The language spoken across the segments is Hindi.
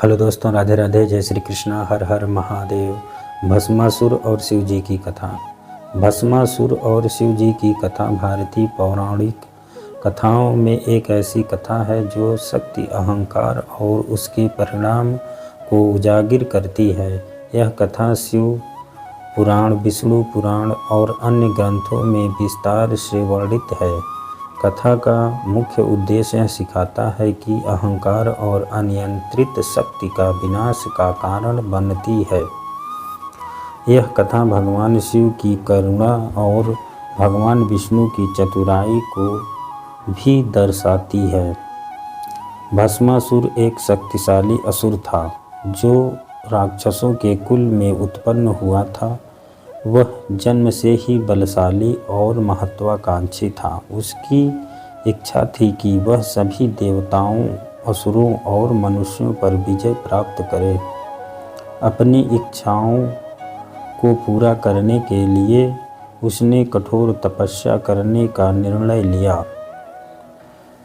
हेलो दोस्तों, राधे राधे, जय श्री कृष्णा, हर हर महादेव। भस्मासुर और शिव जी की कथा। भस्मासुर और शिव जी की कथा भारतीय पौराणिक कथाओं में एक ऐसी कथा है जो शक्ति, अहंकार और उसके परिणाम को उजागर करती है। यह कथा शिव पुराण, विष्णु पुराण और अन्य ग्रंथों में विस्तार से वर्णित है। कथा का मुख्य उद्देश्य यह सिखाता है कि अहंकार और अनियंत्रित शक्ति का विनाश का कारण बनती है। यह कथा भगवान शिव की करुणा और भगवान विष्णु की चतुराई को भी दर्शाती है। भस्मासुर एक शक्तिशाली असुर था जो राक्षसों के कुल में उत्पन्न हुआ था। वह जन्म से ही बलशाली और महत्वाकांक्षी था। उसकी इच्छा थी कि वह सभी देवताओं, असुरों और मनुष्यों पर विजय प्राप्त करे। अपनी इच्छाओं को पूरा करने के लिए उसने कठोर तपस्या करने का निर्णय लिया।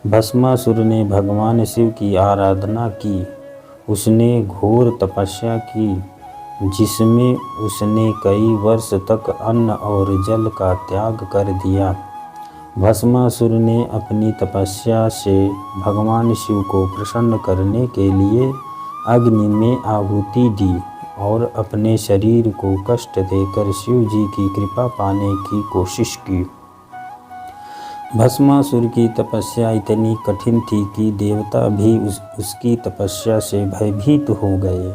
भस्मासुर ने भगवान शिव की आराधना की। उसने घोर तपस्या की जिसमें उसने कई वर्ष तक अन्न और जल का त्याग कर दिया। भस्मासुर ने अपनी तपस्या से भगवान शिव को प्रसन्न करने के लिए अग्नि में आहुति दी और अपने शरीर को कष्ट देकर शिव जी की कृपा पाने की कोशिश की। भस्मासुर की तपस्या इतनी कठिन थी कि देवता भी उसकी तपस्या से भयभीत हो गए।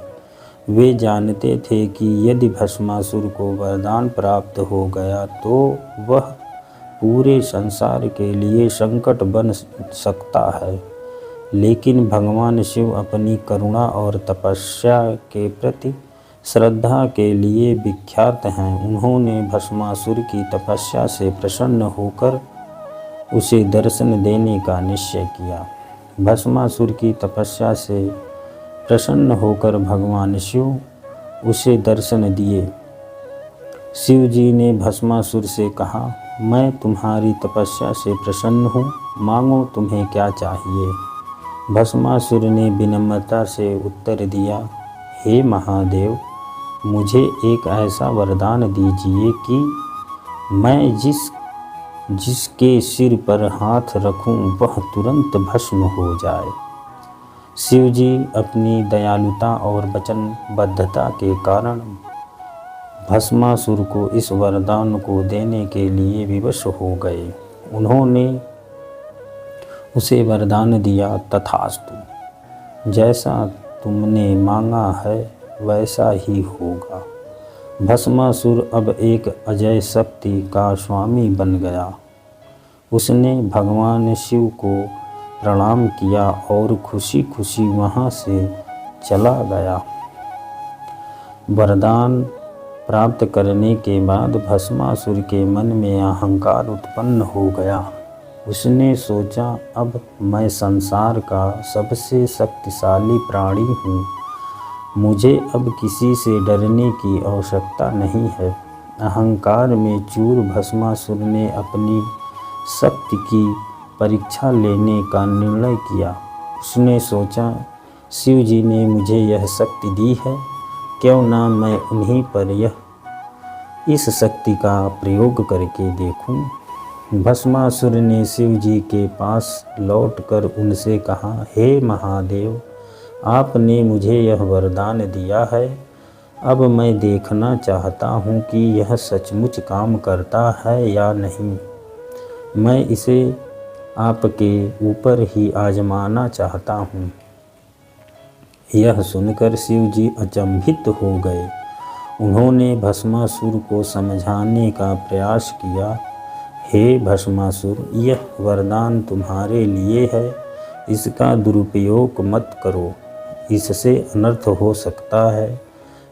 वे जानते थे कि यदि भस्मासुर को वरदान प्राप्त हो गया तो वह पूरे संसार के लिए संकट बन सकता है। लेकिन भगवान शिव अपनी करुणा और तपस्या के प्रति श्रद्धा के लिए विख्यात हैं। उन्होंने भस्मासुर की तपस्या से प्रसन्न होकर उसे दर्शन देने का निश्चय किया। भस्मासुर की तपस्या से प्रसन्न होकर भगवान शिव उसे दर्शन दिए। शिव जी ने भस्मासुर से कहा, मैं तुम्हारी तपस्या से प्रसन्न हूँ, मांगो तुम्हें क्या चाहिए। भस्मासुर ने विनम्रता से उत्तर दिया, हे महादेव, मुझे एक ऐसा वरदान दीजिए कि मैं जिसके सिर पर हाथ रखूं वह तुरंत भस्म हो जाए। शिव जी अपनी दयालुता और वचनबद्धता के कारण भस्मासुर को इस वरदान को देने के लिए विवश हो गए। उन्होंने उसे वरदान दिया, तथास्तु, जैसा तुमने मांगा है वैसा ही होगा। भस्मासुर अब एक अजय शक्ति का स्वामी बन गया। उसने भगवान शिव को प्रणाम किया और खुशी खुशी वहाँ से चला गया। वरदान प्राप्त करने के बाद भस्मासुर के मन में अहंकार उत्पन्न हो गया। उसने सोचा, अब मैं संसार का सबसे शक्तिशाली प्राणी हूँ। मुझे अब किसी से डरने की आवश्यकता नहीं है। अहंकार में चूर भस्मासुर ने अपनी शक्ति की परीक्षा लेने का निर्णय किया। उसने सोचा, शिव जी ने मुझे यह शक्ति दी है, क्यों ना मैं उन्हीं पर इस शक्ति का प्रयोग करके देखूं। भस्मासुर ने शिव जी के पास लौटकर उनसे कहा, हे महादेव, आपने मुझे यह वरदान दिया है। अब मैं देखना चाहता हूँ कि यह सचमुच काम करता है या नहीं। मैं इसे आपके ऊपर ही आजमाना चाहता हूँ। यह सुनकर शिव जी अचंभित हो गए। उन्होंने भस्मासुर को समझाने का प्रयास किया, हे भस्मासुर, यह वरदान तुम्हारे लिए है, इसका दुरुपयोग मत करो, इससे अनर्थ हो सकता है।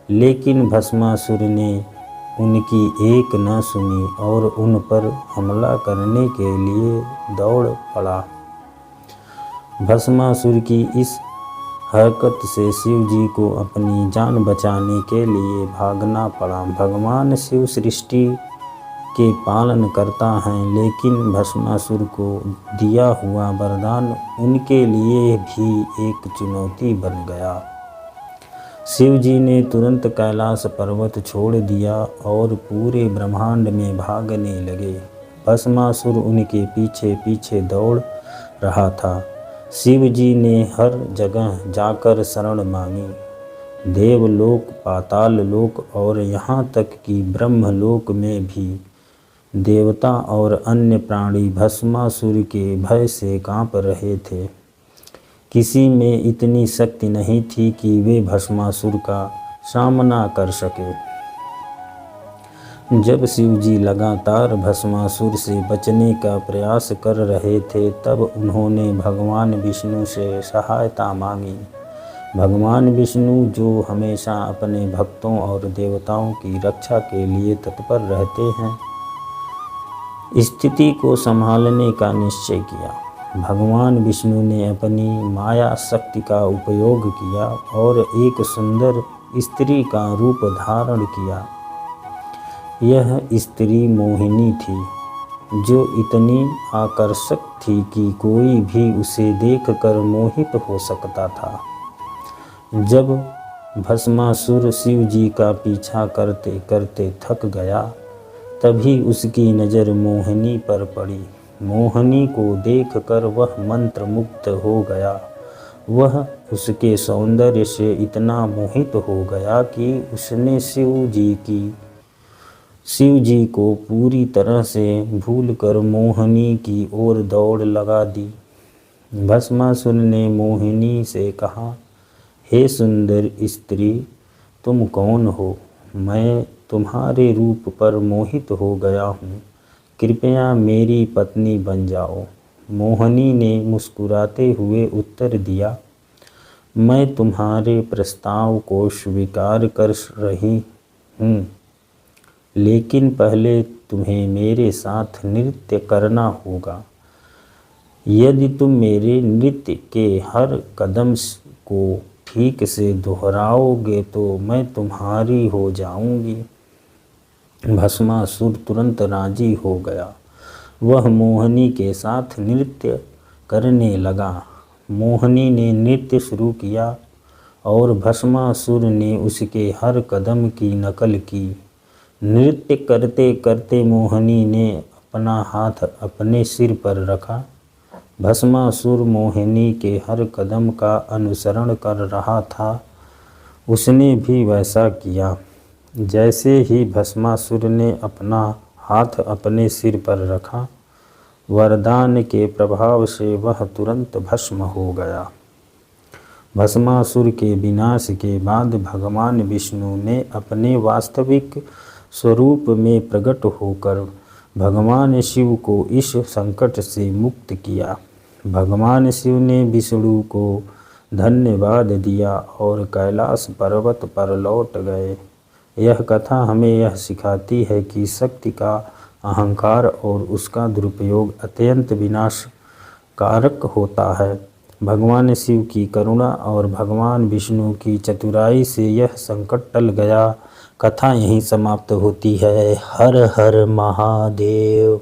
लेकिन भस्मासुर ने उनकी एक न सुनी और उन पर हमला करने के लिए दौड़ पड़ा। भस्मासुर की इस हरकत से शिव जी को अपनी जान बचाने के लिए भागना पड़ा। भगवान शिव सृष्टि के पालन करता है, लेकिन भस्मासुर को दिया हुआ वरदान उनके लिए भी एक चुनौती बन गया। शिव जी ने तुरंत कैलाश पर्वत छोड़ दिया और पूरे ब्रह्मांड में भागने लगे। भस्मासुर उनके पीछे पीछे दौड़ रहा था। शिव जी ने हर जगह जाकर शरण मांगी। देवलोक, पाताल लोक और यहाँ तक कि ब्रह्मलोक में भी देवता और अन्य प्राणी भस्मासुर के भय से कांप रहे थे। किसी में इतनी शक्ति नहीं थी कि वे भस्मासुर का सामना कर सके। जब शिव जी लगातार भस्मासुर से बचने का प्रयास कर रहे थे, तब उन्होंने भगवान विष्णु से सहायता मांगी। भगवान विष्णु, जो हमेशा अपने भक्तों और देवताओं की रक्षा के लिए तत्पर रहते हैं, स्थिति को संभालने का निश्चय किया। भगवान विष्णु ने अपनी माया शक्ति का उपयोग किया और एक सुंदर स्त्री का रूप धारण किया। यह स्त्री मोहिनी थी, जो इतनी आकर्षक थी कि कोई भी उसे देखकर मोहित हो सकता था। जब भस्मासुर शिव जी का पीछा करते करते थक गया, तभी उसकी नज़र मोहिनी पर पड़ी। मोहिनी को देखकर वह मंत्रमुग्ध हो गया। वह उसके सौंदर्य से इतना मोहित हो गया कि उसने शिव जी को पूरी तरह से भूलकर मोहिनी की ओर दौड़ लगा दी। भस्मासुर ने मोहिनी से कहा, हे सुंदर स्त्री, तुम कौन हो? मैं तुम्हारे रूप पर मोहित हो गया हूँ। कृपया मेरी पत्नी बन जाओ। मोहिनी ने मुस्कुराते हुए उत्तर दिया, मैं तुम्हारे प्रस्ताव को स्वीकार कर रही हूँ, लेकिन पहले तुम्हें मेरे साथ नृत्य करना होगा। यदि तुम मेरे नृत्य के हर कदम को ठीक से दोहराओगे तो मैं तुम्हारी हो जाऊंगी। भस्मासुर तुरंत राजी हो गया। वह मोहिनी के साथ नृत्य करने लगा। मोहिनी ने नृत्य शुरू किया और भस्मासुर ने उसके हर कदम की नकल की। नृत्य करते करते मोहिनी ने अपना हाथ अपने सिर पर रखा। भस्मासुर मोहिनी के हर कदम का अनुसरण कर रहा था। उसने भी वैसा किया। जैसे ही भस्मासुर ने अपना हाथ अपने सिर पर रखा, वरदान के प्रभाव से वह तुरंत भस्म हो गया। भस्मासुर के विनाश के बाद भगवान विष्णु ने अपने वास्तविक स्वरूप में प्रकट होकर भगवान शिव को इस संकट से मुक्त किया। भगवान शिव ने विष्णु को धन्यवाद दिया और कैलाश पर्वत पर लौट गए। यह कथा हमें यह सिखाती है कि शक्ति का अहंकार और उसका दुरुपयोग अत्यंत विनाशकारक होता है। भगवान शिव की करुणा और भगवान विष्णु की चतुराई से यह संकट टल गया। कथा यहीं समाप्त होती है। हर हर महादेव।